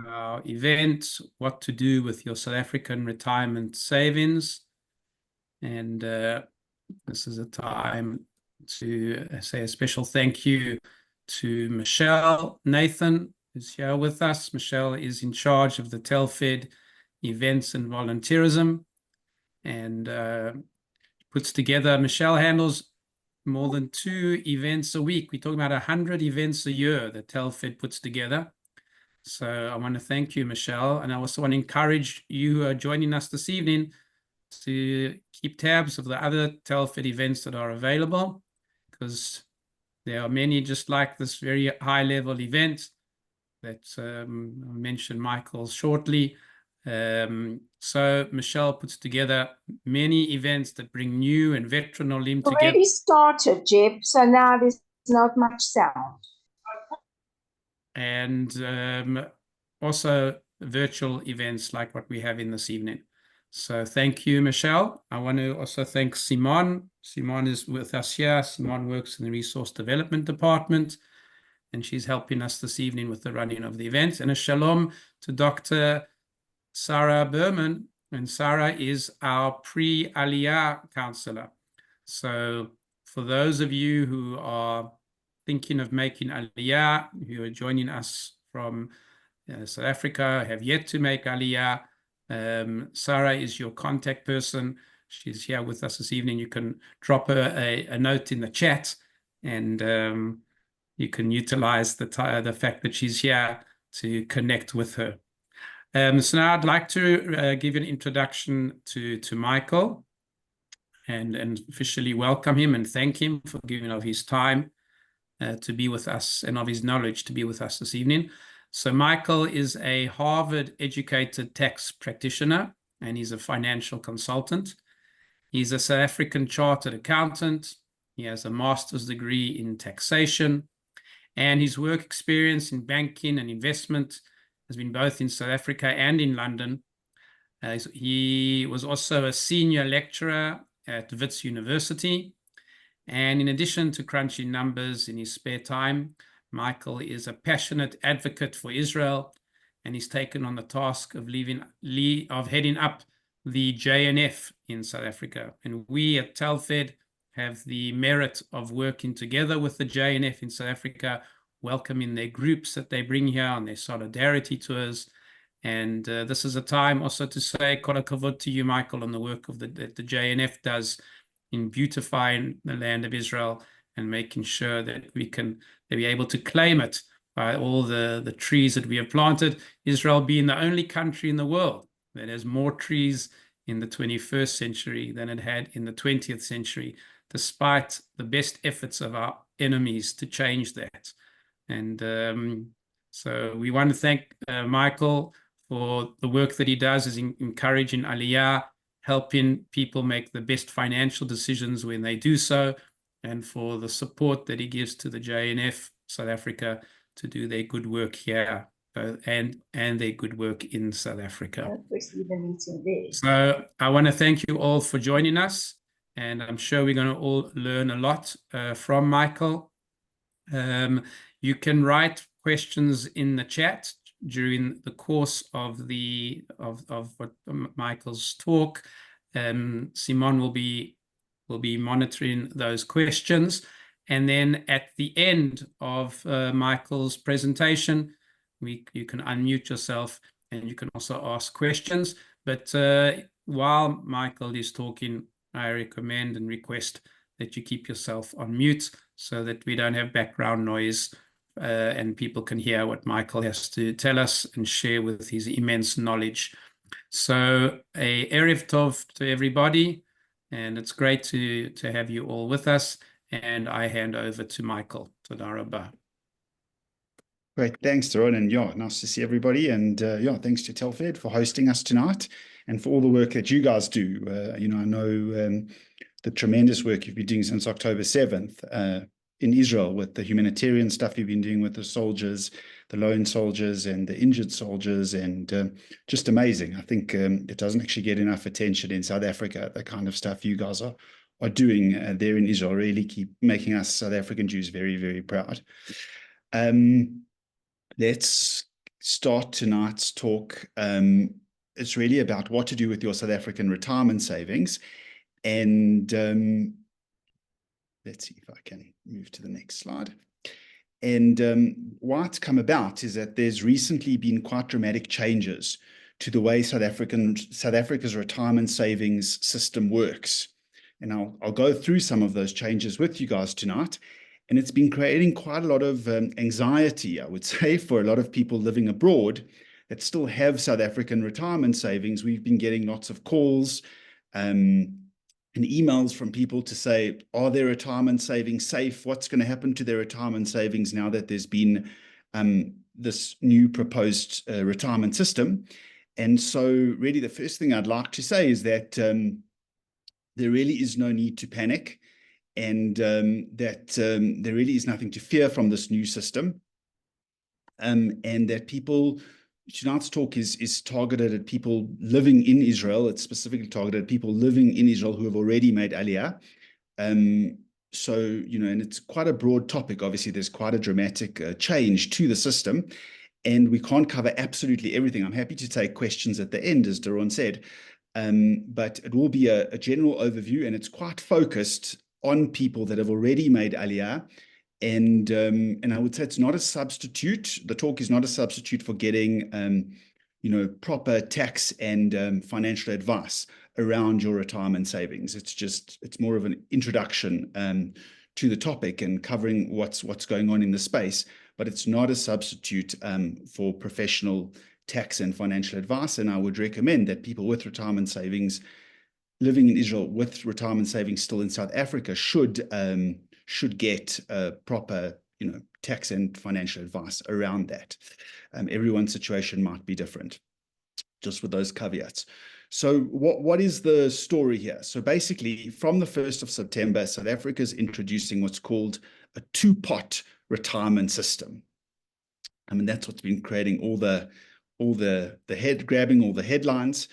our event, what to do with your South African retirement savings. And this is a time to say a special thank you to Michelle Nathan, who's here with us. Michelle is in charge of the Telfed events and volunteerism, and Michelle handles more than 2 events a week. We're talking about 100 events a year that Telfed puts together. So I want to thank you, Michelle. And I also want to encourage you joining us this evening to keep tabs of the other Telfed events that are available, because there are many just like this very high-level event that I'll mention Michael shortly. So Michelle puts together many events that bring new and veteran Olim together. Already started, Jeb, so now there's not much sound. And also virtual events like what we have in this evening. So thank you, Michelle. I want to also thank Simon. Simon is with us here. Simon works in the Resource Development Department, and she's helping us this evening with the running of the event. And a shalom to Dr. Sarah Berman. And Sarah is our pre-Aliyah counselor. So for those of you who are thinking of making Aliyah, who are joining us from South Africa, have yet to make Aliyah, Sarah is your contact person. She's here with us this evening. You can drop her a note in the chat, and you can utilize the fact that she's here to connect with her. So now I'd like to give an introduction to Michael and officially welcome him and thank him for giving of his time to be with us and of his knowledge to be with us this evening. So Michael is a Harvard-educated tax practitioner, and he's a financial consultant. He's a South African chartered accountant. He has a master's degree in taxation, and his work experience in banking and investment has been both in South Africa and in London. He was also a senior lecturer at Wits University. And in addition to crunching numbers in his spare time, Michael is a passionate advocate for Israel, and he's taken on the task of heading up the JNF in South Africa. And we at Telfed have the merit of working together with the JNF in South Africa, welcoming their groups that they bring here on their solidarity tours. And this is a time also to say kol hakavod to you, Michael, on the work that the JNF does in beautifying the land of Israel and making sure that we're able to claim it by all the trees that we have planted. Israel being the only country in the world that has more trees in the 21st century than it had in the 20th century, despite the best efforts of our enemies to change that. And so we want to thank Michael for the work that he does is encouraging Aliyah, helping people make the best financial decisions when they do so, and for the support that he gives to the JNF South Africa to do their good work here and their good work in South Africa. So I want to thank you all for joining us, and I'm sure we're going to all learn a lot from Michael. You can write questions in the chat during the course of what Michael's talk. Simon will be monitoring those questions, and then at the end of Michael's presentation, you can unmute yourself and you can also ask questions. But while Michael is talking, I recommend and request that you keep yourself on mute so that we don't have background noise and people can hear what Michael has to tell us and share with his immense knowledge. So a Erev Tov to everybody, and it's great to have you all with us. And I hand over to Michael. Toda rabah. Great, thanks, Doron, and yeah, nice to see everybody. And yeah, thanks to Telfed for hosting us tonight and for all the work that you guys do. I know the tremendous work you've been doing since October 7th in Israel with the humanitarian stuff you've been doing with the soldiers, the lone soldiers and the injured soldiers, and just amazing. I think it doesn't actually get enough attention in South Africa, the kind of stuff you guys are doing there in Israel. Really keep making us South African Jews very, very proud. Let's start tonight's talk, it's really about what to do with your South African retirement savings. And let's see if I can move to the next slide. And why it's come about is that there's recently been quite dramatic changes to the way South Africa's retirement savings system works. And I'll go through some of those changes with you guys tonight. And it's been creating quite a lot of anxiety, I would say, for a lot of people living abroad that still have South African retirement savings. We've been getting lots of calls and emails from people to say, are their retirement savings safe? What's going to happen to their retirement savings now that there's been this new proposed retirement system? And so really the first thing I'd like to say is that there really is no need to panic, and that there really is nothing to fear from this new system, and that people... Tonight's talk is targeted at people living in Israel. It's specifically targeted at people living in Israel who have already made Aliyah. So, and it's quite a broad topic. Obviously, there's quite a dramatic change to the system, and we can't cover absolutely everything. I'm happy to take questions at the end, as Daron said, but it will be a general overview, and it's quite focused on people that have already made Aliyah. And I would say it's not a substitute. The talk is not a substitute for getting, proper tax and financial advice around your retirement savings. It's more of an introduction to the topic and covering what's going on in the space. But it's not a substitute for professional tax and financial advice. And I would recommend that people with retirement savings living in Israel with retirement savings still in South Africa should get proper, tax and financial advice around that. Everyone's situation might be different, just with those caveats. So what is the story here? So basically, from the 1st of September, South Africa is introducing what's called a two-pot retirement system. I mean, that's what's been creating all the headlines.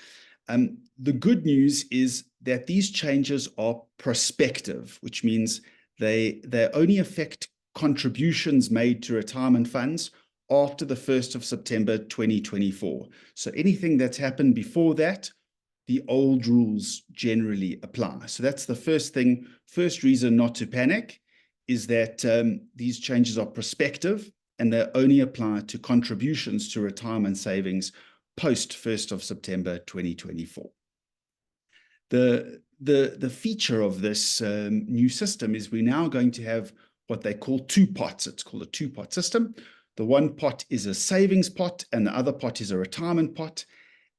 The good news is that these changes are prospective, which means they only affect contributions made to retirement funds after the 1st of September 2024. So anything that's happened before that, the old rules generally apply. So that's the first thing. First reason not to panic is that these changes are prospective and they only apply to contributions to retirement savings post 1st of September 2024. The feature of this new system is we're now going to have what they call two pots. It's called a two-pot system. The one pot is a savings pot and the other pot is a retirement pot.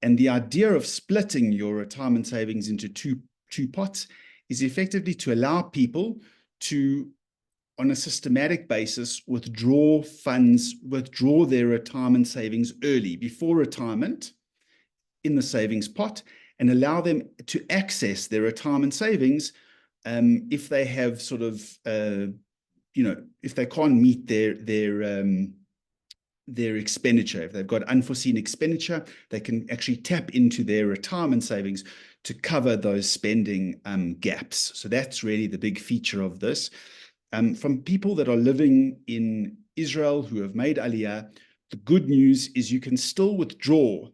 And the idea of splitting your retirement savings into two pots is effectively to allow people to, on a systematic basis, withdraw their retirement savings early, before retirement, in the savings pot, and allow them to access their retirement savings if they have sort of, if they can't meet their expenditure. If they've got unforeseen expenditure, they can actually tap into their retirement savings to cover those spending gaps. So that's really the big feature of this. From people that are living in Israel who have made Aliyah, the good news is you can still withdraw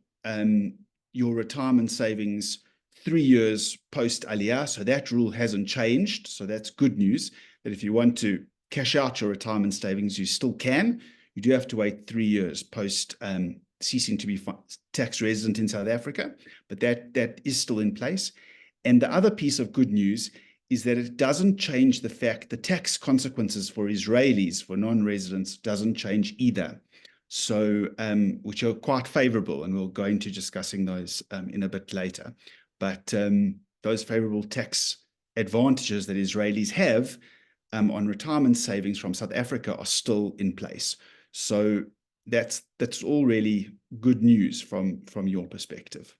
your retirement savings 3 years post Aliyah. So that rule hasn't changed. So that's good news, that if you want to cash out your retirement savings, you still can. You do have to wait 3 years post ceasing to be tax resident in South Africa, but that is still in place. And the other piece of good news is that it doesn't change the fact the tax consequences for Israelis, for non-residents, doesn't change either. So, which are quite favorable, and we'll go into discussing those in a bit later. But those favorable tax advantages that Israelis have on retirement savings from South Africa are still in place. So that's all really good news from your perspective.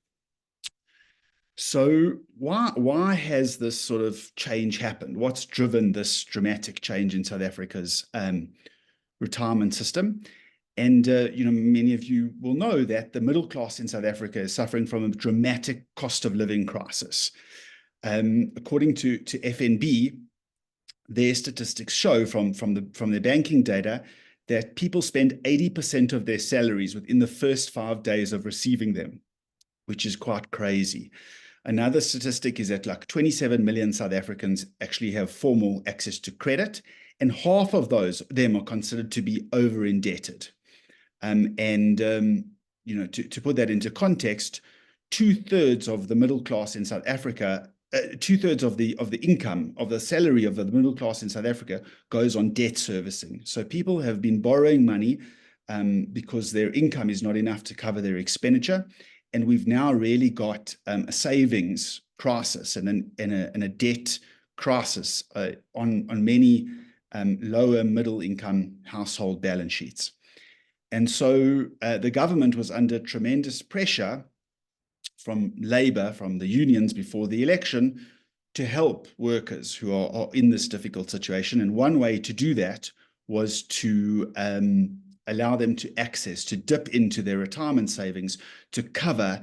So why has this sort of change happened? What's driven this dramatic change in South Africa's retirement system? And, many of you will know that the middle class in South Africa is suffering from a dramatic cost of living crisis. According to FNB, their statistics show from their banking data that people spend 80% of their salaries within the first 5 days of receiving them, which is quite crazy. Another statistic is that like 27 million South Africans actually have formal access to credit, and half of them are considered to be over indebted. You know, to put that into context, 2/3 of the middle class in South Africa, 2/3 of the income of the salary of the middle class in South Africa goes on debt servicing. So people have been borrowing money because their income is not enough to cover their expenditure. And we've now really got a savings crisis and a debt crisis on many lower middle income household balance sheets. And so the government was under tremendous pressure from Labour, from the unions before the election, to help workers who are in this difficult situation. And one way to do that was to allow them to dip into their retirement savings to cover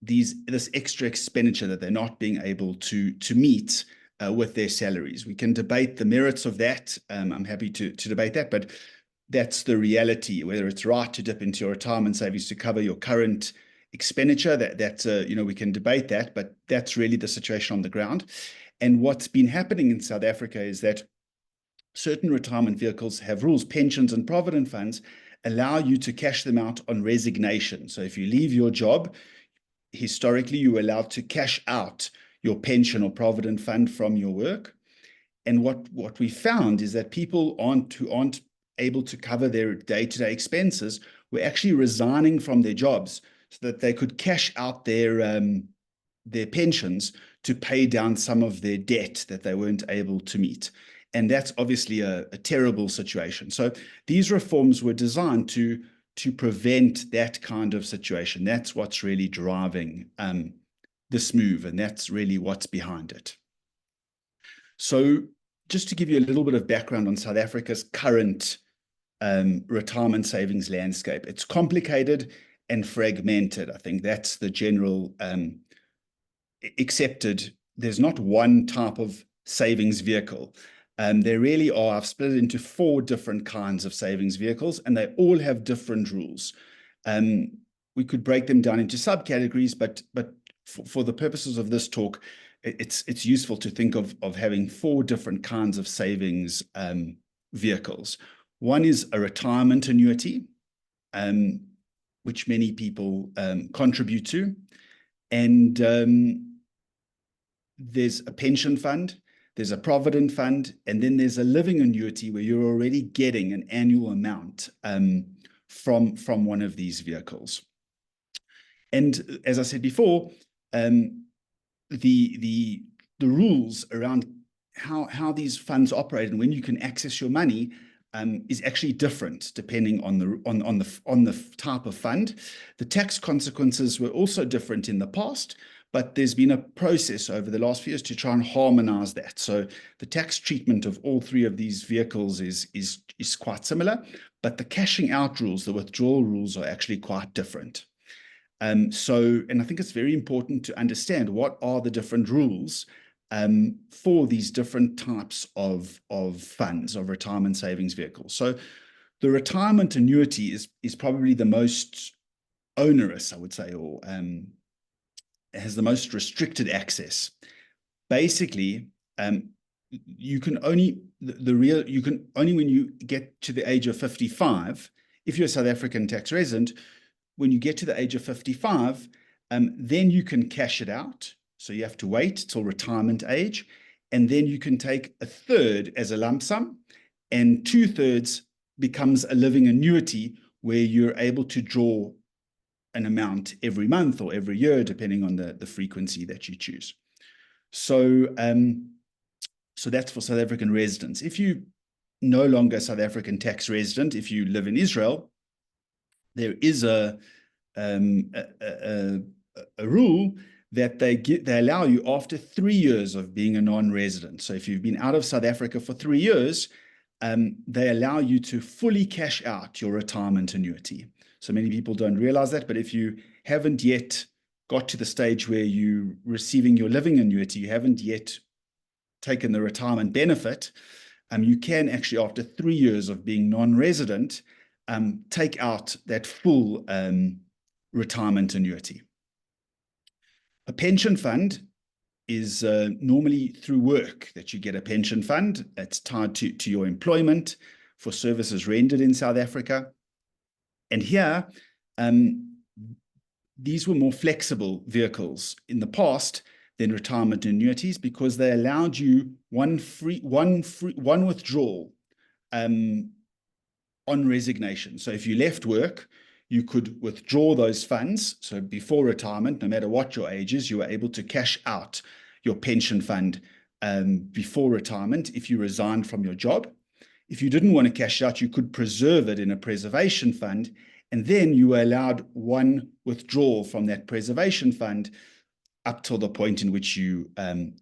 this extra expenditure that they're not being able to meet with their salaries. We can debate the merits of that. I'm happy to debate that, but that's the reality. Whether it's right to dip into your retirement savings to cover your current expenditure, that's you know, we can debate that, but that's really the situation on the ground. And what's been happening in South Africa is that certain retirement vehicles have rules. Pensions and provident funds allow you to cash them out on resignation. So if you leave your job, historically, you were allowed to cash out your pension or provident fund from your work. And what we found is that people who aren't able to cover their day-to-day expenses were actually resigning from their jobs so that they could cash out their pensions to pay down some of their debt that they weren't able to meet. And that's obviously a terrible situation. So these reforms were designed to prevent that kind of situation. That's what's really driving this move, and that's really what's behind it. So just to give you a little bit of background on South Africa's current retirement savings landscape, it's complicated and fragmented. I think that's the general accepted. There's not one type of savings vehicle. There really are. I've split it into 4 different kinds of savings vehicles, and they all have different rules. We could break them down into subcategories, but for the purposes of this talk, it's useful to think of having 4 different kinds of savings vehicles. One is a retirement annuity, which many people contribute to, and there's a pension fund. There's a provident fund, and then there's a living annuity where you're already getting an annual amount from one of these vehicles. And as I said before, the rules around how these funds operate and when you can access your money is actually different depending on the type of fund. The tax consequences were also different in the past, but there's been a process over the last few years to try and harmonize that. So the tax treatment of all 3 of these vehicles is quite similar, but the cashing out rules, the withdrawal rules, are actually quite different. And I think it's very important to understand what are the different rules for these different types of funds, of retirement savings vehicles. So the retirement annuity is probably the most onerous, I would say, or has the most restricted access. Basically, you can only when you get to the age of 55, if you're a South African tax resident, when you get to the age of 55, then you can cash it out. So you have to wait till retirement age, and then you can take 1/3 as a lump sum, and 2/3 becomes a living annuity where you're able to draw an amount every month or every year, depending on the frequency that you choose. So, so that's for South African residents. If you no longer a South African tax resident, if you live in Israel, there is a rule that they allow you after 3 years of being a non-resident. So if you've been out of South Africa for 3 years, they allow you to fully cash out your retirement annuity. So many people don't realize that, but if you haven't yet got to the stage where you're receiving your living annuity, you haven't yet taken the retirement benefit, you can actually, after 3 years of being non-resident, take out that full retirement annuity. A pension fund is normally through work that you get a pension fund. It's tied to your employment for services rendered in South Africa. And here, these were more flexible vehicles in the past than retirement annuities, because they allowed you one withdrawal on resignation. So if you left work, you could withdraw those funds. So before retirement, no matter what your age is, you were able to cash out your pension fund before retirement if you resigned from your job. If you didn't want to cash out, you could preserve it in a preservation fund, and then you were allowed one withdrawal from that preservation fund up till the point in which you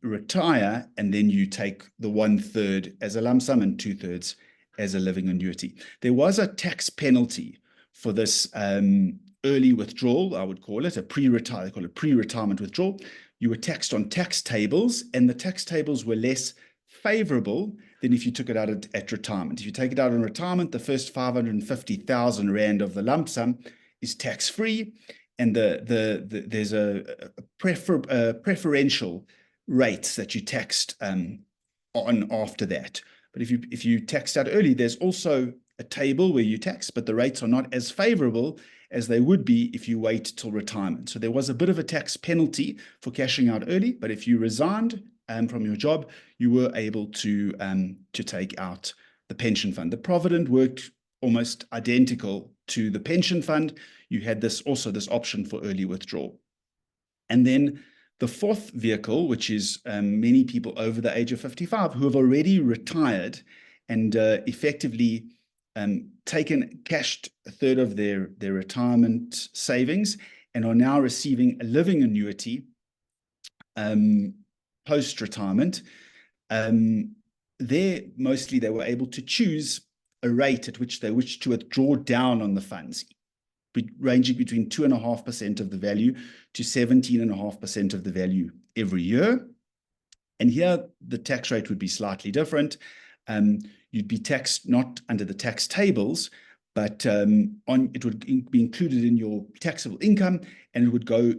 retire, and then you take the 1/3 as a lump sum and 2/3 as a living annuity. There was a tax penalty for this early withdrawal, I would call it, they call it pre-retirement withdrawal. You were taxed on tax tables, and the tax tables were less favorable than if you took it out at retirement. If you take it out in retirement, the first 550,000 Rand of the lump sum is tax-free, and there's a preferential rates that you taxed on after that. But if you taxed out early, there's also a table where you tax, but the rates are not as favorable as they would be if you wait till retirement. So there was a bit of a tax penalty for cashing out early, but if you resigned from your job, you were able to take out the pension fund. The Provident worked almost identical to the pension fund. You had this option for early withdrawal. And then the fourth vehicle, which is many people over the age of 55 who have already retired and effectively cashed a third of their retirement savings and are now receiving a living annuity post-retirement. They were able to choose a rate at which they wish to withdraw down on the funds, ranging between 2.5% of the value to 17.5% of the value every year. And here the tax rate would be slightly different. You'd be taxed not under the tax tables, but it would be included in your taxable income, and it would go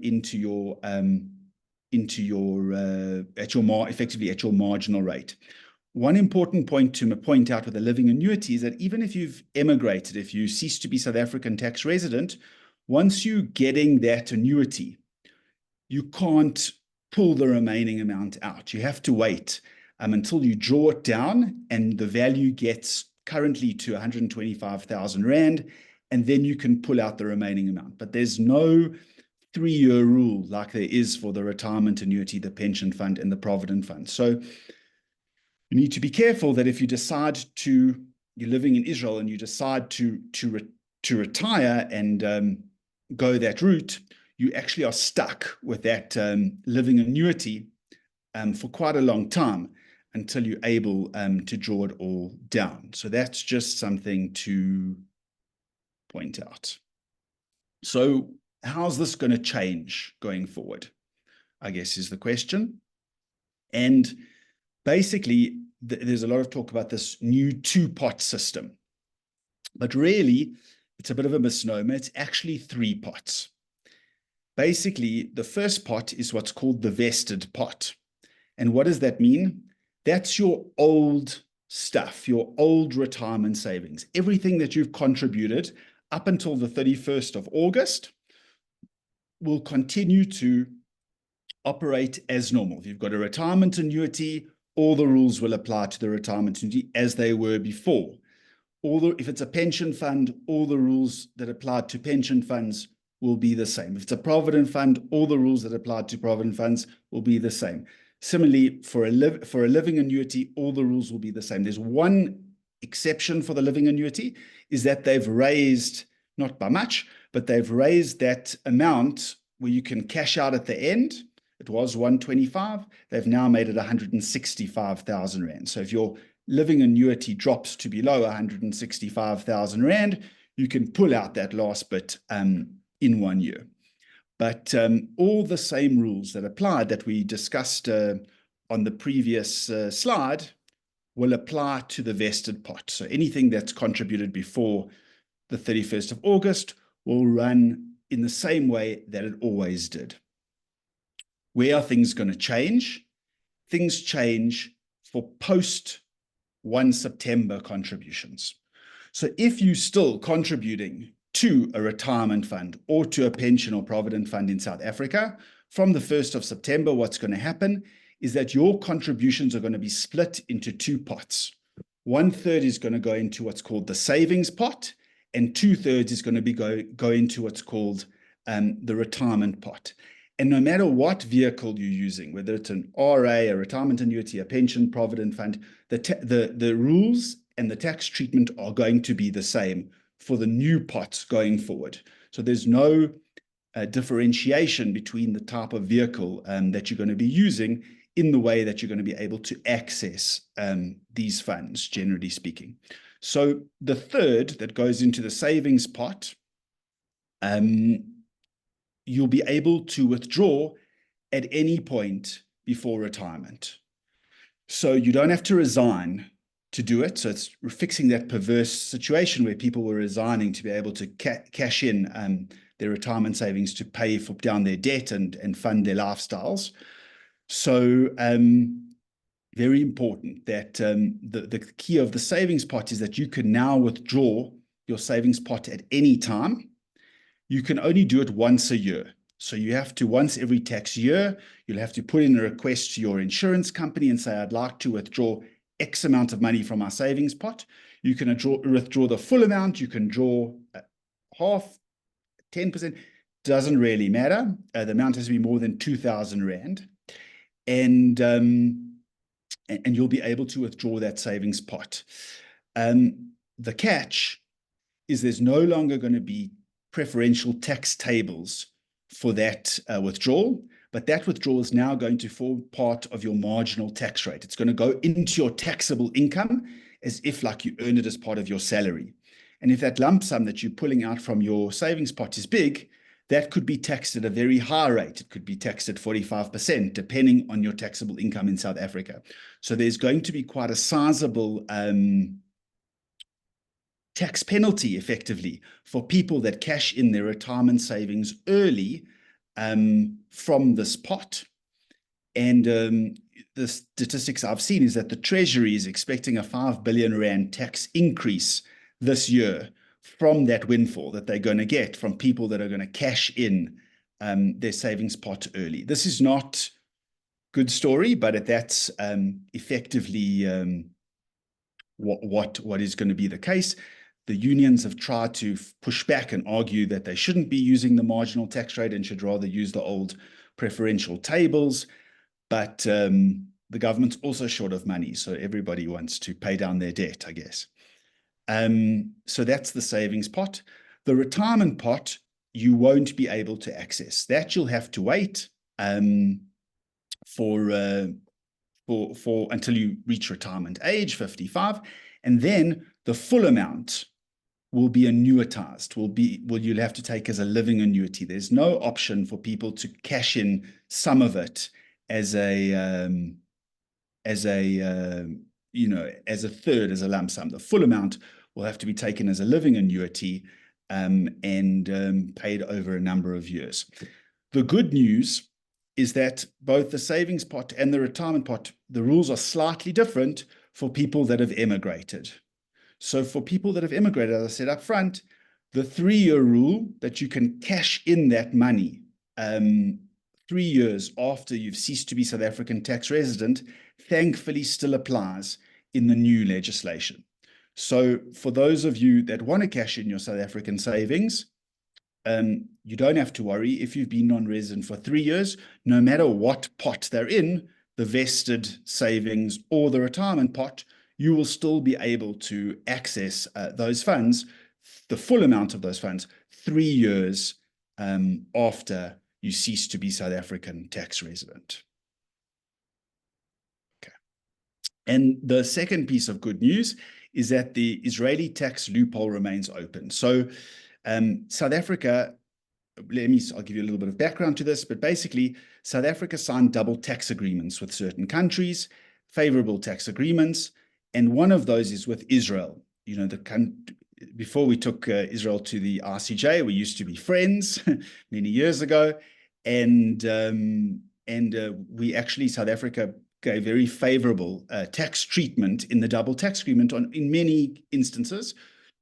effectively at your marginal rate. One important point to point out with a living annuity is that even if you've emigrated, if you cease to be South African tax resident, once you're getting that annuity, you can't pull the remaining amount out. You have to wait until you draw it down and the value gets currently to 125,000 Rand, and then you can pull out the remaining amount. But there's no 3-year rule like there is for the retirement annuity, the pension fund, and the provident fund. So you need to be careful that if you decide you're living in Israel and you decide to retire and go that route, you actually are stuck with that living annuity for quite a long time until you're able to draw it all down. So that's just something to point out. So how's this going to change going forward, I guess, is the question. And basically, there's a lot of talk about this new 2-pot system. But really, it's a bit of a misnomer. It's actually 3 pots. Basically, the first pot is what's called the vested pot. And what does that mean? That's your old stuff, your old retirement savings. Everything that you've contributed up until the 31st of August will continue to operate as normal. If you've got a retirement annuity, all the rules will apply to the retirement annuity as they were before. If it's a pension fund, all the rules that apply to pension funds will be the same. If it's a provident fund, all the rules that apply to provident funds will be the same. Similarly, for a living annuity, all the rules will be the same. There's one exception for the living annuity, is that they've raised, not by much, but they've raised that amount where you can cash out at the end. It was 125. They've now made it 165,000 Rand. So if your living annuity drops to below 165,000 Rand, you can pull out that last bit in 1 year. But all the same rules that applied that we discussed on the previous slide will apply to the vested pot. So anything that's contributed before the 31st of August will run in the same way that it always did. Where are things going to change? Things change for post 1 September contributions. So if you're still contributing to a retirement fund or to a pension or provident fund in South Africa, from the 1st of September, what's going to happen is that your contributions are going to be split into 2 pots. 1/3 is going to go into what's called the savings pot, and 2/3 is going to be go into what's called the retirement pot. And no matter what vehicle you're using, whether it's an RA, a retirement annuity, a pension, provident fund, the rules and the tax treatment are going to be the same for the new pots going forward. So there's no differentiation between the type of vehicle that you're going to be using in the way that you're going to be able to access these funds, generally speaking. So the third that goes into the savings pot, you'll be able to withdraw at any point before retirement. So you don't have to resign to do it. So it's fixing that perverse situation where people were resigning to be able to cash in their retirement savings to pay down their debt and fund their lifestyles. So very important that the key of the savings pot is that you can now withdraw your savings pot at any time. You can only do it once a year. So you have to, once every tax year, you'll have to put in a request to your insurance company and say, I'd like to withdraw X amount of money from our savings pot. You can withdraw the full amount. You can draw half, 10%. Doesn't really matter. The amount has to be more than 2,000 Rand. And you'll be able to withdraw that savings pot. The catch is there's no longer going to be preferential tax tables for that withdrawal, but that withdrawal is now going to form part of your marginal tax rate. It's going to go into your taxable income as if like you earned it as part of your salary. And if that lump sum that you're pulling out from your savings pot is big, that could be taxed at a very high rate. It could be taxed at 45%, depending on your taxable income in South Africa. So there's going to be quite a sizable tax penalty, effectively, for people that cash in their retirement savings early from this pot. And the statistics I've seen is that the Treasury is expecting a 5 billion Rand tax increase this year from that windfall that they're going to get from people that are going to cash in their savings pot early. This is not good story, but that's effectively what is going to be the case. The unions have tried to push back and argue that they shouldn't be using the marginal tax rate and should rather use the old preferential tables. But the government's also short of money, so everybody wants to pay down their debt, I guess. So that's the savings pot. The retirement pot, you won't be able to access. That you'll have to wait for until you reach retirement age, 55, and then the full amount will be annuitized, you'll have to take as a living annuity. There's no option for people to cash in some of it as a third, as a lump sum. The full amount will have to be taken as a living annuity and paid over a number of years. The good news is that both the savings pot and the retirement pot, the rules are slightly different for people that have emigrated. So for people that have immigrated, as I said up front, the 3-year rule that you can cash in that money 3 years after you've ceased to be South African tax resident, thankfully still applies in the new legislation. So for those of you that want to cash in your South African savings, you don't have to worry. If you've been non-resident for 3 years, no matter what pot they're in, the vested savings or the retirement pot, you will still be able to access those funds, the full amount of those funds, 3 years after you cease to be South African tax resident. Okay. And the second piece of good news is that the Israeli tax loophole remains open. So South Africa, I'll give you a little bit of background to this, but basically South Africa signed double tax agreements with certain countries, favorable tax agreements, And one of those is with Israel. You know, before we took Israel to the RCJ, we used to be friends many years ago. And we actually, South Africa gave very favorable tax treatment in the double tax agreement in many instances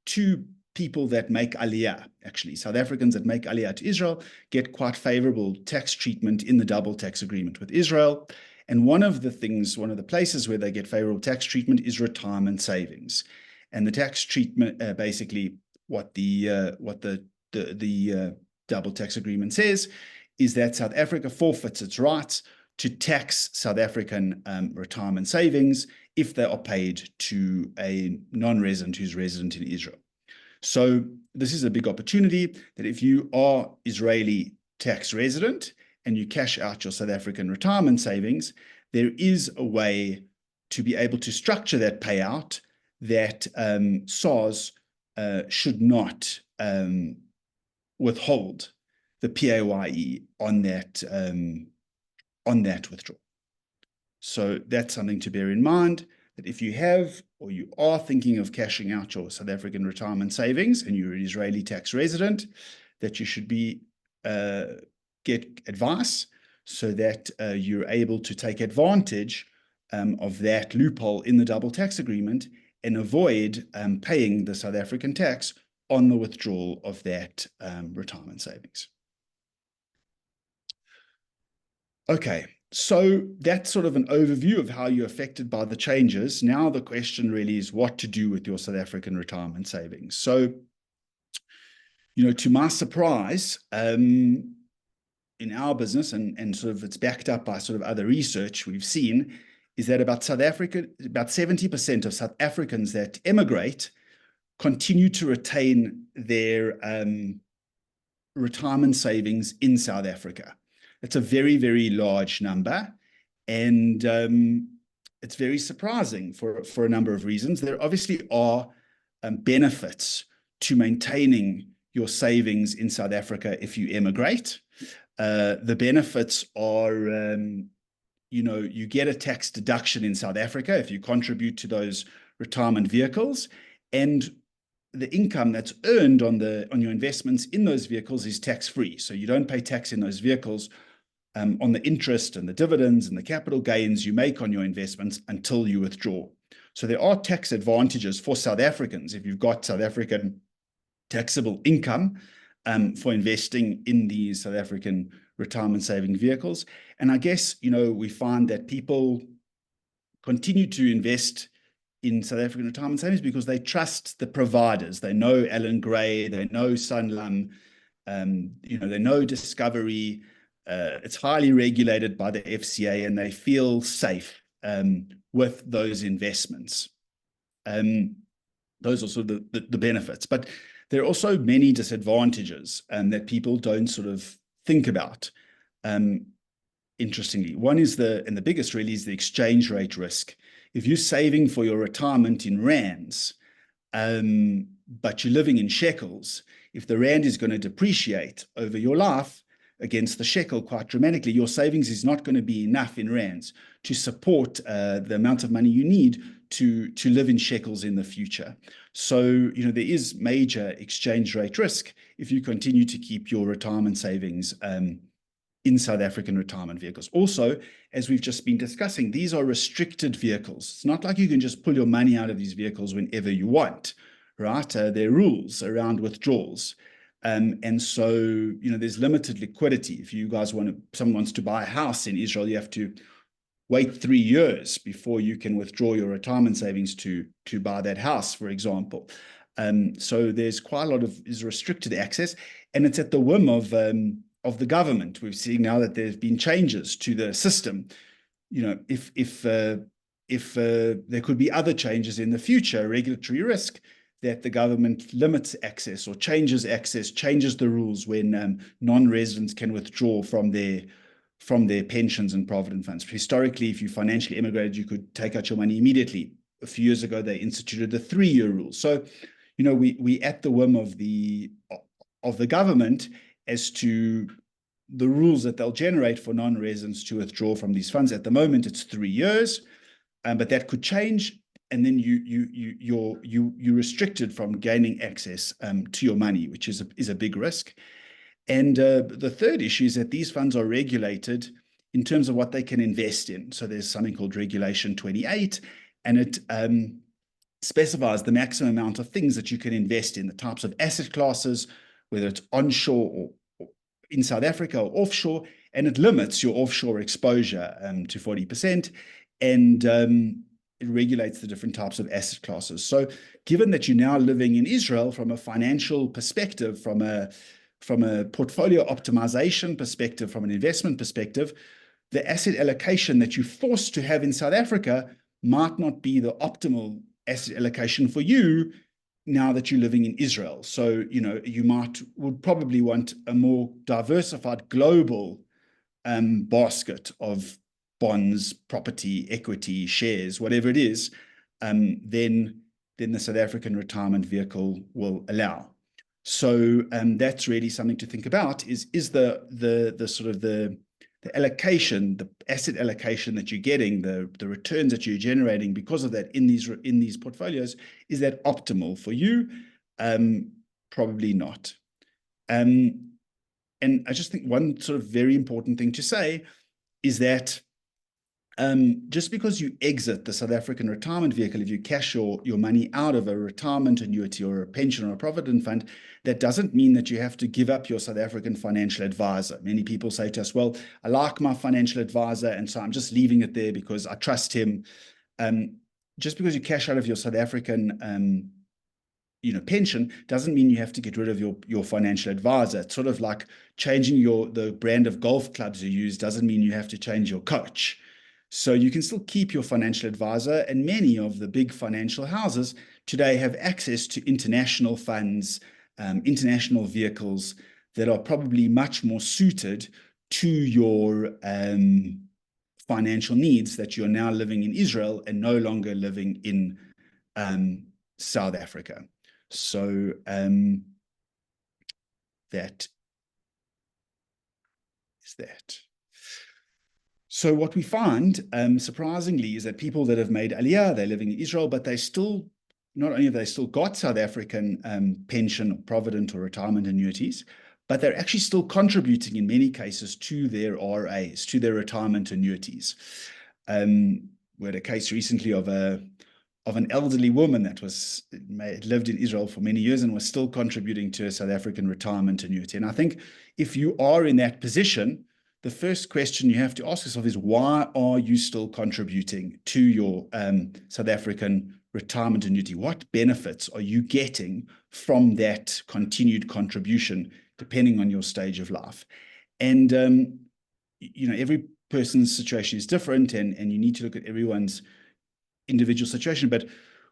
to people that make aliyah. Actually, South Africans that make aliyah to Israel get quite favorable tax treatment in the double tax agreement with Israel. And one of the places where they get favorable tax treatment is retirement savings. And the tax treatment, basically what the double tax agreement says is that South Africa forfeits its rights to tax South African retirement savings if they are paid to a non-resident who's resident in Israel. So this is a big opportunity that if you are Israeli tax resident and you cash out your South African retirement savings, there is a way to be able to structure that payout that SARS should not withhold the PAYE on that withdrawal. So that's something to bear in mind, that if you have or you are thinking of cashing out your South African retirement savings and you're an Israeli tax resident, that you should get advice so that you're able to take advantage of that loophole in the double tax agreement and avoid paying the South African tax on the withdrawal of that retirement savings. Okay, so that's sort of an overview of how you're affected by the changes. Now the question really is what to do with your South African retirement savings. So, you know, to my surprise, in our business, and sort of it's backed up by sort of other research we've seen, is that about 70% of South Africans that emigrate continue to retain their retirement savings in South Africa. It's a very, very large number, and it's very surprising for a number of reasons. There obviously are benefits to maintaining your savings in South Africa if you emigrate. The benefits are, you know, you get a tax deduction in South Africa if you contribute to those retirement vehicles, and the income that's earned on your investments in those vehicles is tax-free. So you don't pay tax in those vehicles on the interest and the dividends and the capital gains you make on your investments until you withdraw. So there are tax advantages for South Africans if you've got South African taxable income for investing in these South African retirement saving vehicles. And I guess, you know, we find that people continue to invest in South African retirement savings because they trust the providers. They know Alan Gray, they know Sanlam, you know, they know Discovery. It's highly regulated by the FCA, and they feel safe with those investments. Those are sort of the benefits. But there are also many disadvantages that people don't sort of think about. Interestingly, one is and the biggest really is the exchange rate risk. If you're saving for your retirement in rands, but you're living in shekels, if the rand is going to depreciate over your life against the shekel quite dramatically, your savings is not going to be enough in rands to support the amount of money you need to live in shekels in the future. So, you know, there is major exchange rate risk if you continue to keep your retirement savings in South African retirement vehicles. Also, as we've just been discussing, these are restricted vehicles. It's not like you can just pull your money out of these vehicles whenever you want, right? There are rules around withdrawals. And so, you know, there's limited liquidity. If you guys someone wants to buy a house in Israel, you have to wait 3 years before you can withdraw your retirement savings to buy that house, for example. So there's quite a lot of restricted access, and it's at the whim of the government. We've seen now that there's been changes to the system. You know, if there could be other changes in the future, regulatory risk, that the government limits access or changes the rules when non-residents can withdraw from their pensions and provident funds. Historically, if you financially immigrated, you could take out your money immediately. A few years ago, they instituted the 3-year rule. So, you know, we at the whim of the government as to the rules that they'll generate for non-residents to withdraw from these funds. At the moment, it's 3 years, but that could change. and then you're restricted from gaining access to your money, which is a big risk. And the third issue is that these funds are regulated in terms of what they can invest in. So there's something called Regulation 28, and it specifies the maximum amount of things that you can invest in, the types of asset classes, whether it's onshore or in South Africa or offshore, and it limits your offshore exposure to 40%, and it regulates the different types of asset classes. So given that you're now living in Israel, from a financial perspective, from a portfolio optimization perspective, from an investment perspective, the asset allocation that you're forced to have in South Africa might not be the optimal asset allocation for you now that you're living in Israel. So, you would probably want a more diversified global basket of bonds, property, equity, shares, whatever it is, then the South African retirement vehicle will allow. So that's really something to think about, is the sort of the allocation, the asset allocation that you're getting, the returns that you're generating because of that in these portfolios, is that optimal for you? Probably not. And I just think one sort of very important thing to say is that just because you exit the South African retirement vehicle, if you cash your money out of a retirement annuity or a pension or a provident fund, that doesn't mean that you have to give up your South African financial advisor. Many people say to us, well, I like my financial advisor, and so I'm just leaving it there because I trust him. Just because you cash out of your South African pension doesn't mean you have to get rid of your financial advisor. It's sort of like changing the brand of golf clubs you use doesn't mean you have to change your coach. So you can still keep your financial advisor, and many of the big financial houses today have access to international funds, international vehicles that are probably much more suited to your financial needs, that you're now living in Israel and no longer living in South Africa. So that is that. So what we find, surprisingly, is that people that have made Aliyah, they're living in Israel, but they still, not only have they still got South African pension, provident, or retirement annuities, but they're actually still contributing in many cases to their RAs, to their retirement annuities. We had a case recently of an elderly woman that lived in Israel for many years and was still contributing to a South African retirement annuity. And I think if you are in that position, the first question you have to ask yourself is, why are you still contributing to your South African retirement annuity? What benefits are you getting from that continued contribution, depending on your stage of life? And, every person's situation is different, and you need to look at everyone's individual situation. But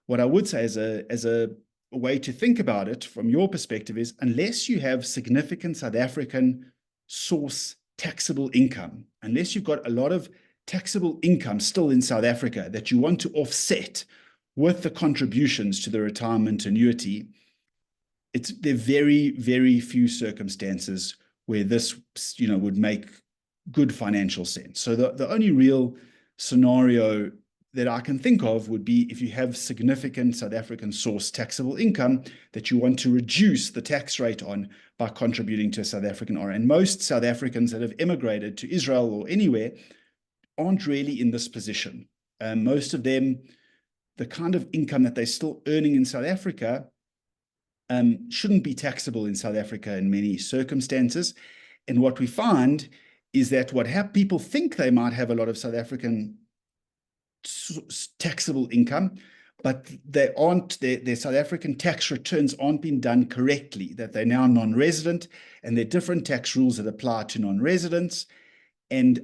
what I would say as a way to think about it from your perspective is, unless you have significant South African source taxable income, unless you've got a lot of taxable income still in South Africa that you want to offset with the contributions to the retirement annuity, there are very, very few circumstances where this, would make good financial sense. So the only real scenario that I can think of would be if you have significant South African source taxable income that you want to reduce the tax rate on by contributing to a South African RA. And most South Africans that have immigrated to Israel or anywhere aren't really in this position. Most of them, the kind of income that they're still earning in South Africa shouldn't be taxable in South Africa in many circumstances. And what we find is that people think they might have a lot of South African taxable income, but they aren't, their South African tax returns aren't being done correctly, that they're now non-resident, and there are different tax rules that apply to non-residents, and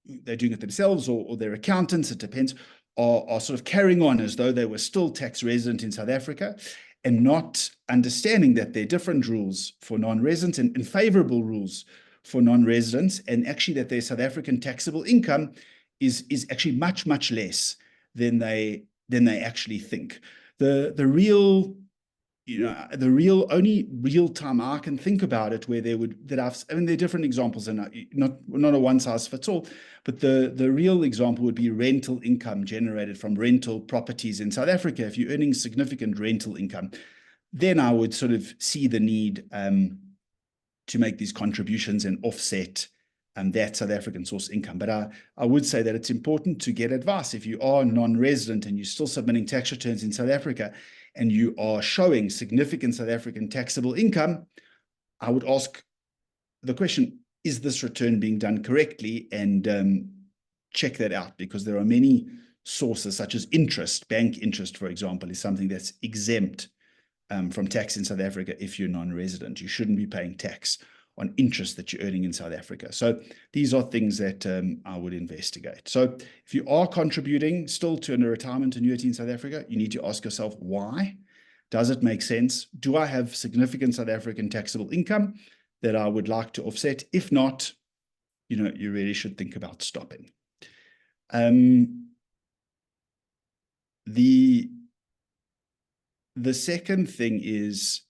they're doing it themselves or their accountants, it depends, are sort of carrying on as though they were still tax resident in South Africa, and not understanding that there are different rules for non-residents and favorable rules for non-residents, and actually that their South African taxable income is actually much, much less than they actually think. The real the only real time I can think about it where there are different examples, and not a one size fits all, but the real example would be rental income generated from rental properties in South Africa. If you're earning significant rental income, then I would sort of see the need to make these contributions and offset that South African source income. But I would say that it's important to get advice. If you are non-resident and you're still submitting tax returns in South Africa and you are showing significant South African taxable income, I would ask the question, is this return being done correctly? And check that out, because there are many sources such as interest. Bank interest, for example, is something that's exempt from tax in South Africa. If you're non-resident, you shouldn't be paying tax on interest that you're earning in South Africa. So these are things that I would investigate. So if you are contributing still to a retirement annuity in South Africa, you need to ask yourself, why? Does it make sense? Do I have significant South African taxable income that I would like to offset? If not, you really should think about stopping. The second thing is,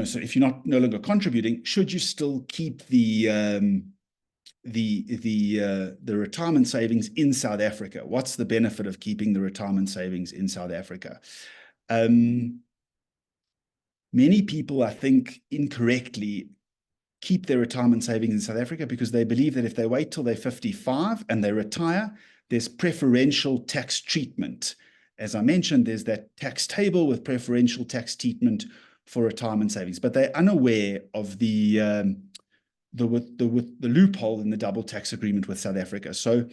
so if you're no longer contributing, should you still keep the retirement savings in South Africa? What's the benefit of keeping the retirement savings in South Africa? Many people, I think, incorrectly keep their retirement savings in South Africa because they believe that if they wait till they're 55 and they retire, there's preferential tax treatment. As I mentioned, there's that tax table with preferential tax treatment for retirement savings, but they're unaware of the loophole in the double tax agreement with South Africa. So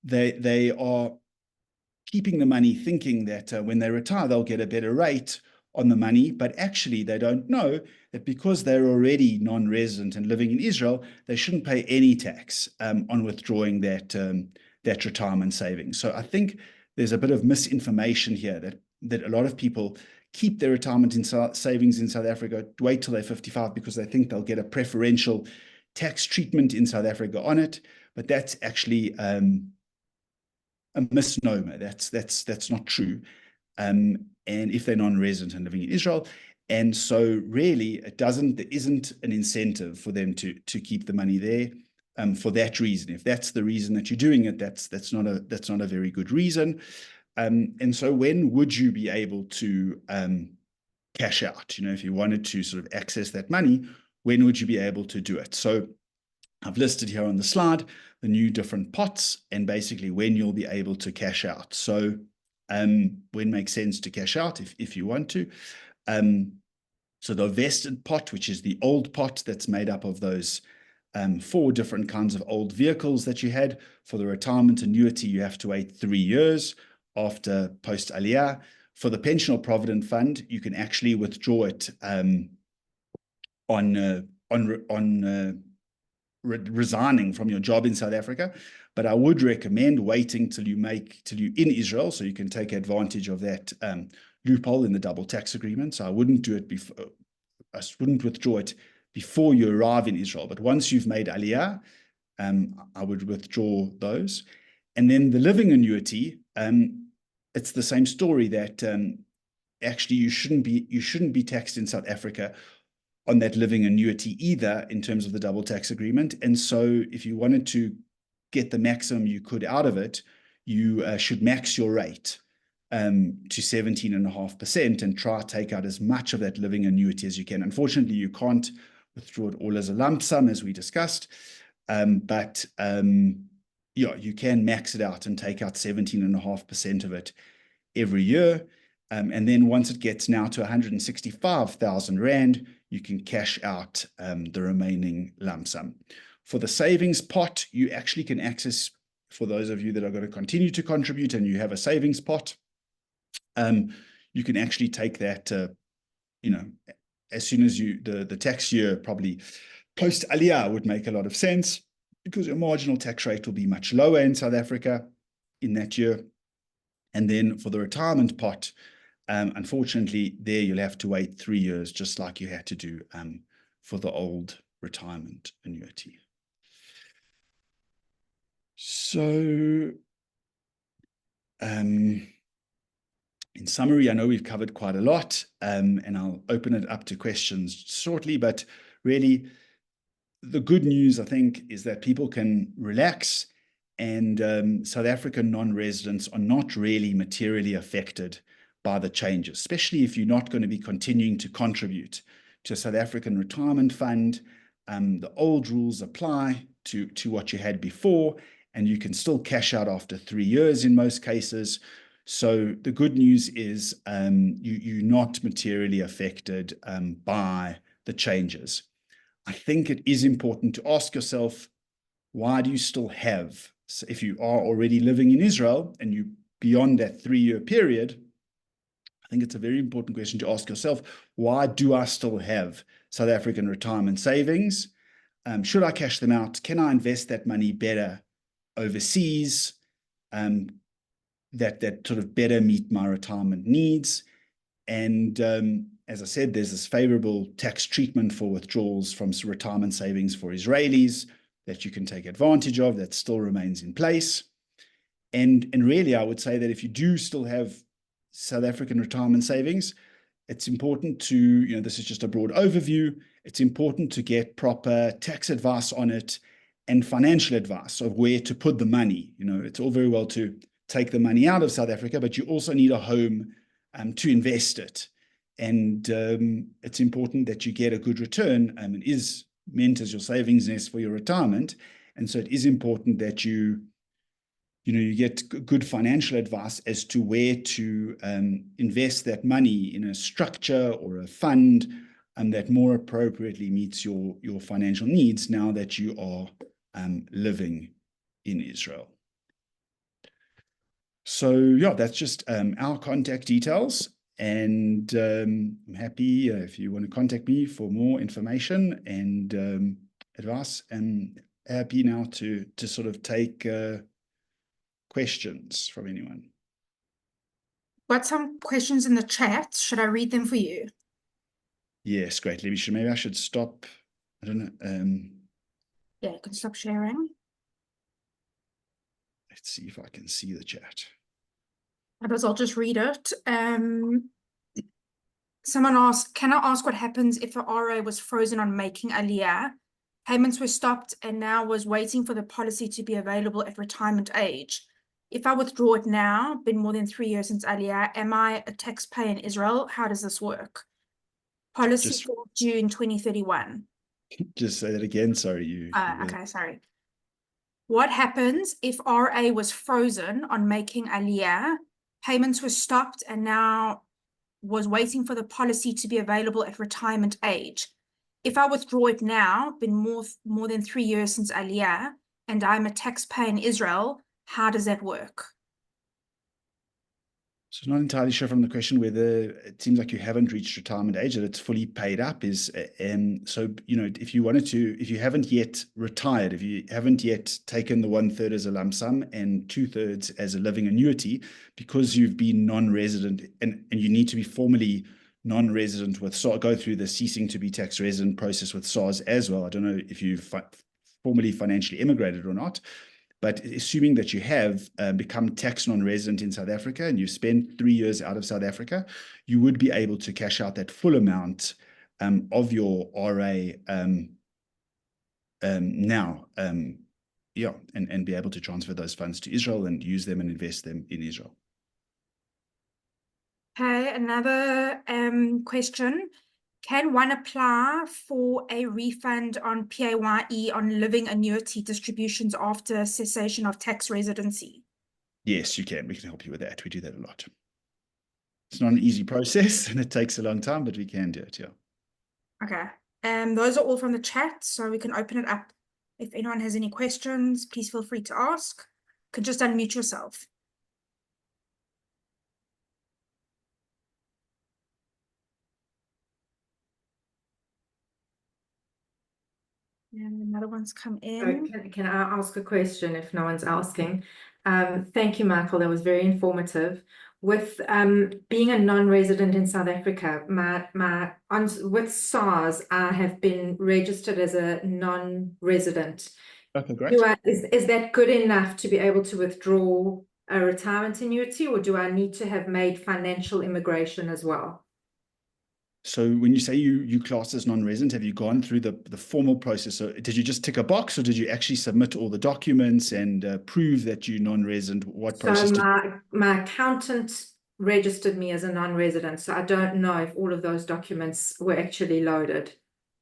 they are keeping the money thinking that when they retire, they'll get a better rate on the money, but actually they don't know that because they're already non-resident and living in Israel, they shouldn't pay any tax on withdrawing that retirement savings. So I think there's a bit of misinformation here that a lot of people keep their retirement savings in South Africa, wait till they're 55 because they think they'll get a preferential tax treatment in South Africa on it, but that's actually a misnomer. That's not true. And if they're non-resident and living in Israel, and so really there isn't an incentive for them to keep the money there for that reason. If that's the reason that you're doing it, that's not a very good reason. And so when would you be able to cash out? If you wanted to sort of access that money, when would you be able to do it? So I've listed here on the slide the new different pots and basically when you'll be able to cash out. So when makes sense to cash out if you want to. So the vested pot, which is the old pot that's made up of those 4 different kinds of old vehicles that you had. For the retirement annuity, you have to wait 3 years after post-Aliyah. For the pensional provident fund, you can actually withdraw it on resigning from your job in South Africa. But I would recommend waiting till you're in Israel, so you can take advantage of that loophole in the double tax agreement. So I wouldn't do it before. I wouldn't withdraw it before you arrive in Israel. But once you've made Aliyah, I would withdraw those. And then the living annuity, it's the same story that actually you shouldn't be taxed in South Africa on that living annuity either in terms of the double tax agreement. And so if you wanted to get the maximum you could out of it, you should max your rate to 17.5% and try to take out as much of that living annuity as you can. Unfortunately, you can't withdraw it all as a lump sum, as we discussed. But you can max it out and take out 17.5% of it every year. And then once it gets now to 165,000 Rand, you can cash out the remaining lump sum. For the savings pot, you actually can access, for those of you that are going to continue to contribute and you have a savings pot, you can actually take that, as soon as the tax year, probably post-Aliyah would make a lot of sense because your marginal tax rate will be much lower in South Africa in that year. And then for the retirement pot, unfortunately, there you'll have to wait 3 years, just like you had to do for the old retirement annuity. So, In summary, I know we've covered quite a lot, and I'll open it up to questions shortly, but really the good news, I think, is that people can relax, and South African non-residents are not really materially affected by the changes, especially if you're not going to be continuing to contribute to a South African retirement fund. The old rules apply to what you had before, and you can still cash out after 3 years in most cases. So the good news is you're not materially affected by the changes. I think it is important to ask yourself, why do you still have, so if you are already living in Israel and you beyond that 3-year period, I think it's a very important question to ask yourself, why do I still have South African retirement savings? Should I cash them out? Can I invest that money better overseas? That sort of better meet my retirement needs. And as I said, there's this favorable tax treatment for withdrawals from retirement savings for Israelis that you can take advantage of, that still remains in place. And really, I would say that if you do still have South African retirement savings, it's important to, this is just a broad overview, it's important to get proper tax advice on it and financial advice of where to put the money. It's all very well to take the money out of South Africa, but you also need a home to invest it. And it's important that you get a good return. It is meant as your savings nest for your retirement. And so it is important that you get good financial advice as to where to invest that money in a structure or a fund that more appropriately meets your financial needs now that you are living in Israel. So yeah, that's just our contact details, and I'm happy if you want to contact me for more information and advice, and happy now to sort of take questions from anyone. Got some questions in the chat. Should I read them for you? Yes, great. Maybe I should stop. I don't know. Yeah, you can stop sharing. Let's see if I can see the chat. Otherwise, I'll just read it. Someone asked, can I ask what happens if a RA was frozen on making Aliyah? Payments were stopped and now was waiting for the policy to be available at retirement age. If I withdraw it now, been more than 3 years since Aliyah, am I a taxpayer in Israel? How does this work? Policy for June 2031. Just say that again. Sorry, okay, sorry. What happens if RA was frozen on making Aliyah? Payments were stopped and now was waiting for the policy to be available at retirement age. If I withdraw it now, been more than 3 years since Aliyah, and I'm a taxpayer in Israel, how does that work? So not entirely sure from the question whether it seems like you haven't reached retirement age, that it's fully paid up. So, if you haven't yet retired, if you haven't yet taken the 1/3 as a lump sum and 2/3 as a living annuity, because you've been non-resident and you need to be formally non-resident with SARS, go through the ceasing to be tax resident process with SARS as well. I don't know if you've formally financially immigrated or not. But assuming that you have become tax non-resident in South Africa and you spent 3 years out of South Africa, you would be able to cash out that full amount of your RA now, and be able to transfer those funds to Israel and use them and invest them in Israel. Okay, another question. Can one apply for a refund on PAYE on living annuity distributions after cessation of tax residency? Yes, you can. We can help you with that. We do that a lot. It's not an easy process and it takes a long time, but we can do it, yeah. Okay. Those are all from the chat, so we can open it up. If anyone has any questions, please feel free to ask. You can just unmute yourself. And another one's come in. Can I ask a question if no one's asking? Thank you, Michael. That was very informative. With being a non-resident in South Africa, with SARS, I have been registered as a non-resident. Okay, great. Is that good enough to be able to withdraw a retirement annuity, or do I need to have made financial immigration as well? So when you say you class as non-resident, have you gone through the formal process? So did you just tick a box, or did you actually submit all the documents and prove that you're non-resident? What process So did my accountant registered me as a non-resident, so I don't know if all of those documents were actually loaded.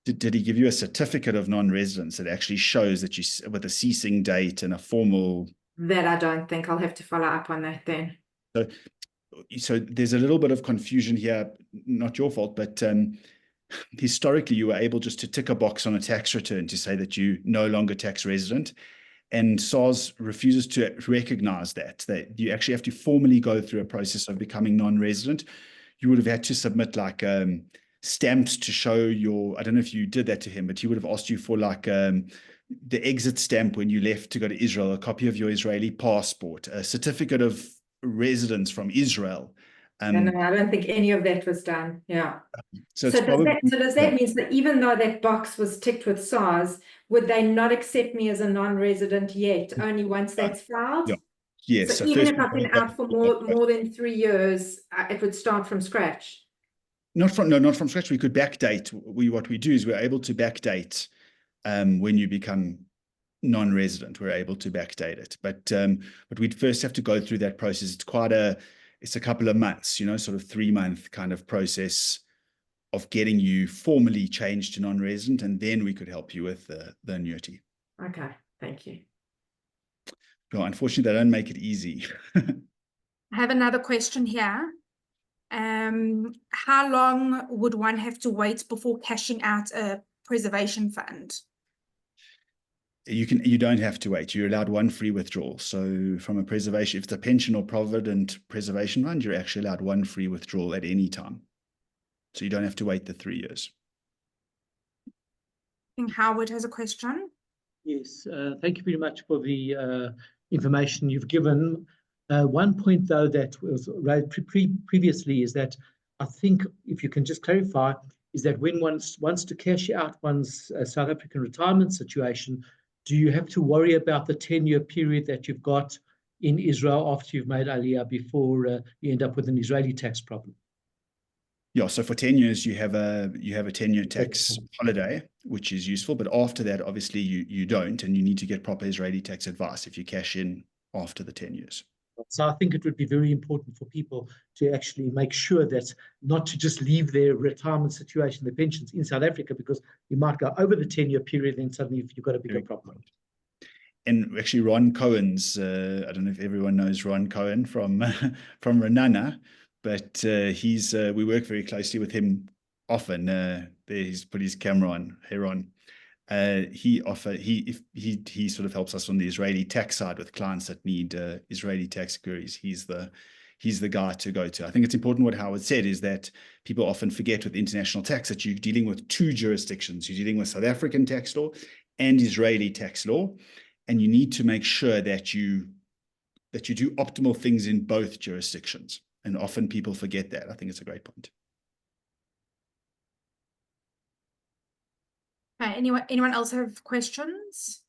did he give you a certificate of non-residence that actually shows that you, with a ceasing date and a formal? That I don't think. I'll have to follow up on that then. So there's a little bit of confusion here, not your fault, but historically you were able just to tick a box on a tax return to say that you no longer tax resident, and SARS refuses to recognize that you actually have to formally go through a process of becoming non-resident. You would have had to submit like stamps to show your, I don't know if you did that to him, but he would have asked you for like the exit stamp when you left to go to Israel, a copy of your Israeli passport, a certificate of residence from Israel. No, I don't think any of that was done. Yeah. So does that mean that even though that box was ticked with SARS, would they not accept me as a non-resident yet? Only once that's filed? Yeah. Yes. So even if I've been out for more than 3 years, it would start from scratch. Not from scratch. We could backdate. What we do is we're able to backdate when you become non-resident. We're able to backdate it, but we'd first have to go through that process. It's a couple of months, you know, sort of 3-month kind of process of getting you formally changed to non-resident, and then we could help you with the annuity. Okay, thank you. No, unfortunately, they don't make it easy. I have another question here. How long would one have to wait before cashing out a preservation fund? You don't have to wait. You're allowed one free withdrawal. So from a preservation, if it's a pension or provident preservation fund, you're actually allowed one free withdrawal at any time. So you don't have to wait the 3 years. I think Howard has a question. Yes, thank you very much for the information you've given. One point, though, that was raised previously is that I think, if you can just clarify, is that when one wants to cash out one's South African retirement situation, do you have to worry about the 10-year period that you've got in Israel after you've made Aliyah before you end up with an Israeli tax problem? Yeah, so for 10 years, you have a 10-year tax holiday, which is useful. But after that, obviously, you don't, and you need to get proper Israeli tax advice if you cash in after the 10 years. So I think it would be very important for people to actually make sure that not to just leave their retirement situation, their pensions in South Africa, because you might go over the 10-year period, then suddenly you've got a bigger problem. And actually, Ron Cohen's, I don't know if everyone knows Ron Cohen from Renana, but we work very closely with him often. There he's put his camera on. Hey, Ron. He sort of helps us on the Israeli tax side with clients that need Israeli tax queries. He's the guy to go to. I think it's important what Howard said is that people often forget with international tax that you're dealing with 2 jurisdictions. You're dealing with South African tax law and Israeli tax law, and you need to make sure that you do optimal things in both jurisdictions. And often people forget that. I think it's a great point. Anyone else have questions?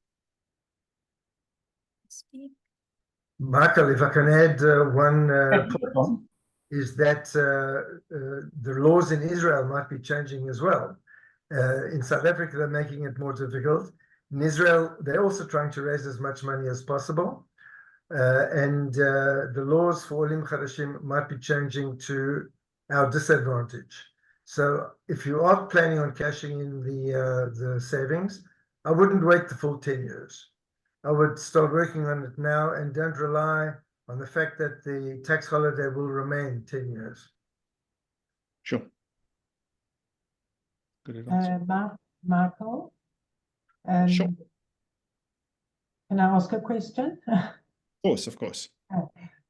Michael, if I can add one point, is that the laws in Israel might be changing as well. In South Africa, they're making it more difficult. In Israel, they're also trying to raise as much money as possible. And the laws for Olim Chadashim might be changing to our disadvantage. So if you are planning on cashing in the savings, I wouldn't wait the full 10 years. I would start working on it now and don't rely on the fact that the tax holiday will remain 10 years. Sure. Good answer. Michael, Sure. Can I ask a question? Of course.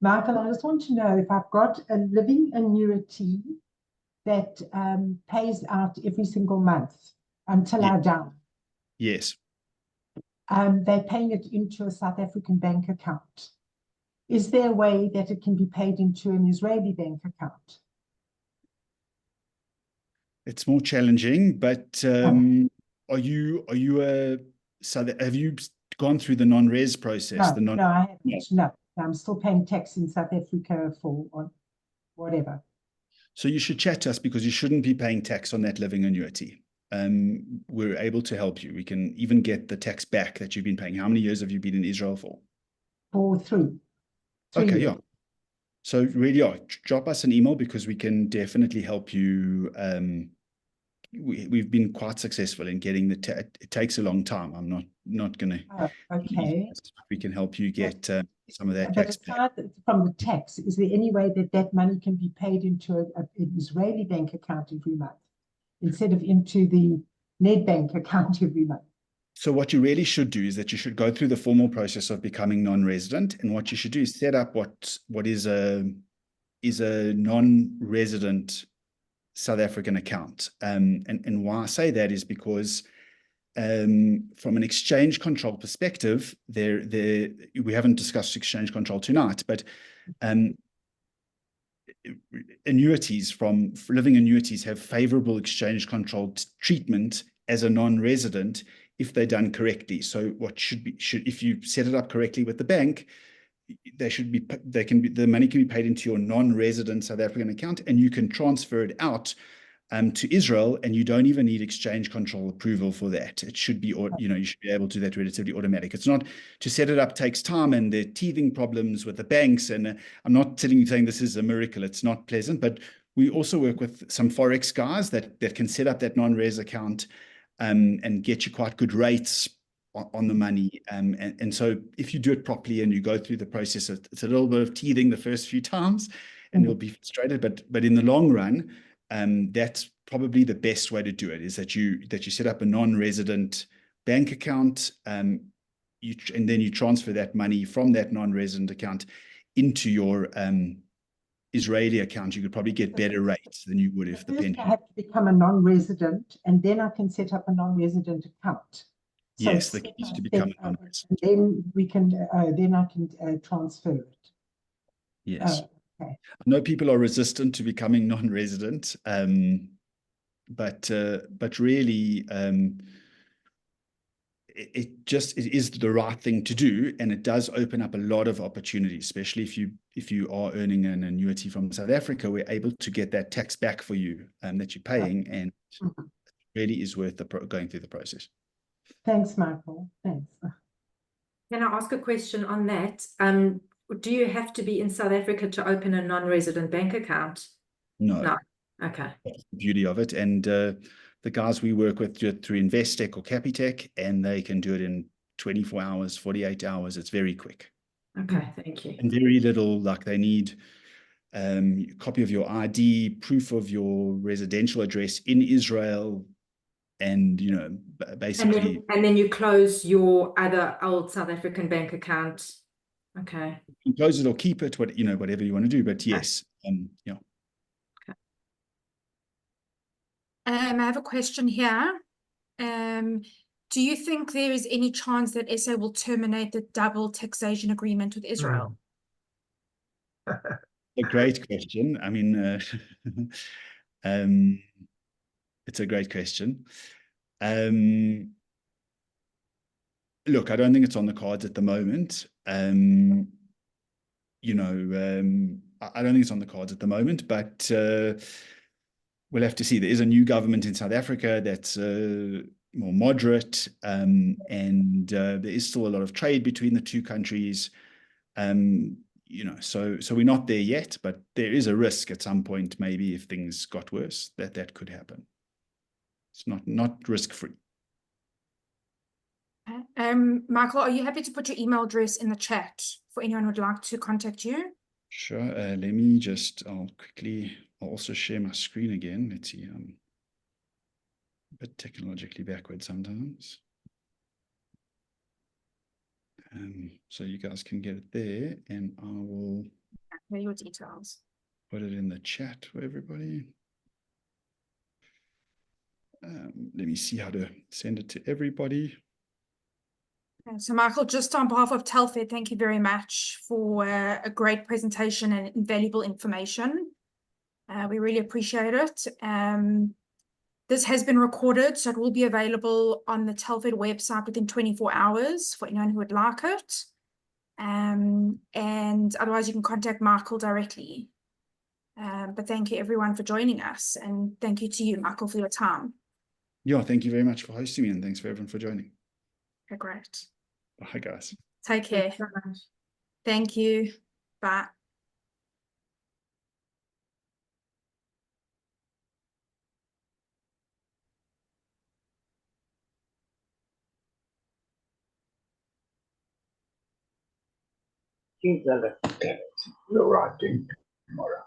Michael, I just want to know if I've got a living annuity that pays out every single month until I die. Yes. They're paying it into a South African bank account. Is there a way that it can be paid into an Israeli bank account? It's more challenging, but have you gone through the non-res process? No, I haven't. No. I'm still paying tax in South Africa for on whatever. So you should chat to us because you shouldn't be paying tax on that living annuity. We're able to help you. We can even get the tax back that you've been paying. How many years have you been in Israel for? For three Okay, years. yeah. So really, yeah, drop us an email because we can definitely help you. We've been quite successful in getting it takes a long time. I'm not going to. Oh, okay. We can help you get some of that But tax back. aside from the tax, is there any way that that money can be paid into an Israeli bank account every month instead of into the Nedbank account every month? So what you really should do is that you should go through the formal process of becoming non-resident, and what you should do is set up what is a non-resident South African account. And why I say that is because from an exchange control perspective, we haven't discussed exchange control tonight, but living annuities have favorable exchange control treatment as a non-resident if they're done correctly. So what if you set it up correctly with the bank, the money can be paid into your non-resident South African account, and you can transfer it out to Israel, and you don't even need exchange control approval for that. It should be, you should be able to do that relatively automatic. It's not, to set it up takes time, and there are teething problems with the banks. And I'm not saying this is a miracle. It's not pleasant, but we also work with some Forex guys that can set up that non-res account and get you quite good rates on the money. And so if you do it properly and you go through the process, it's a little bit of teething the first few times, and you'll be frustrated, but in the long run, that's probably the best way to do it, is that you set up a non-resident bank account, and then you transfer that money from that non-resident account into your Israeli account. You could probably get better rates than you would if the pension. I have to become a non-resident, and then I can set up a non-resident account. So Yes, the key is to become a non-resident. Then then I can transfer it. Yes. Okay. I know people are resistant to becoming non-resident, but really, it is the right thing to do, and it does open up a lot of opportunities, especially if you are earning an annuity from South Africa. We're able to get that tax back for you that you're paying, and it really is worth going through the process. Thanks, Michael. Thanks. Can I ask a question on that? Do you have to be in South Africa to open a non-resident bank account? No. Okay. That's the beauty of it. And the guys we work with do it through Investec or Capitec, and they can do it in 24 hours, 48 hours. It's very quick. Okay, thank you. And very little, like they need a copy of your ID, proof of your residential address in Israel, and basically. And then you close your other old South African bank account. Okay. You can close it or keep it, whatever you want to do. But yes, yeah. Okay. I have a question here. Do you think there is any chance that SA will terminate the double taxation agreement with Israel? A great question. I mean, it's a great question. Look, I don't think it's on the cards at the moment. I don't think it's on the cards at the moment, but we'll have to see. There is a new government in South Africa that's more moderate, and there is still a lot of trade between the two countries. So we're not there yet, but there is a risk at some point, maybe if things got worse, that could happen. It's not risk-free. Michael, are you happy to put your email address in the chat for anyone who would like to contact you? Sure. Let me I'll also share my screen again. Let's see. I'm a bit technologically backward sometimes. So you guys can get it there, and I will Here are your details. put it in the chat for everybody. Let me see how to send it to everybody. Okay, so Michael, just on behalf of Telfed, thank you very much for a great presentation and invaluable information. We really appreciate it. This has been recorded, so it will be available on the Telfed website within 24 hours for anyone who would like it. And otherwise you can contact Michael directly. But thank you everyone for joining us, and thank you to you, Michael, for your time. Yeah, thank you very much for hosting me, and thanks for everyone for joining. Okay, great. Bye, guys. Take care. Thanks so much. Thank you. Bye. You're writing tomorrow.